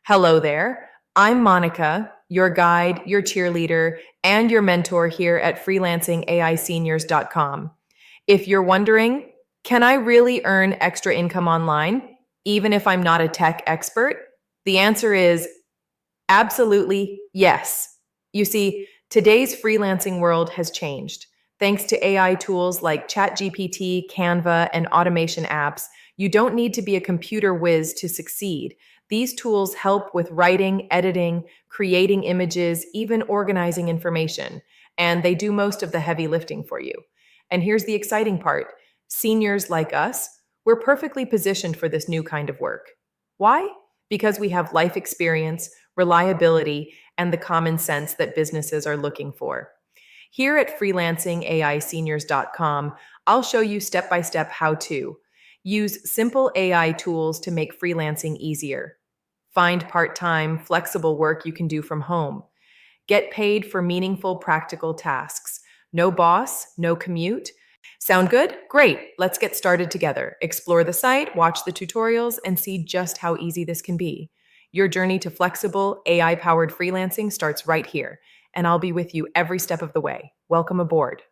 Hello there. I'm Monica, your guide, your cheerleader, and your mentor here at freelancingaiseniors.com. If you're wondering, can I really earn extra income online, even if I'm not a tech expert? The answer is absolutely yes. You see, today's freelancing world has changed. Thanks to AI tools like ChatGPT, Canva, and automation apps, you don't need to be a computer whiz to succeed. These tools help with writing, editing, creating images, even organizing information, and they do most of the heavy lifting for you. And here's the exciting part: seniors like us, we're perfectly positioned for this new kind of work. Why? Because we have life experience, reliability, and the common sense that businesses are looking for. Here at freelancingaiseniors.com, I'll show you step by step how to use simple AI tools to make freelancing easier. Find part time, flexible work you can do from home. Get paid for meaningful, practical tasks. No boss, no commute. Sound good? Great. Let's get started together. Explore the site, watch the tutorials, and see just how easy this can be. Your journey to flexible, AI powered freelancing starts right here, and I'll be with you every step of the way. Welcome aboard.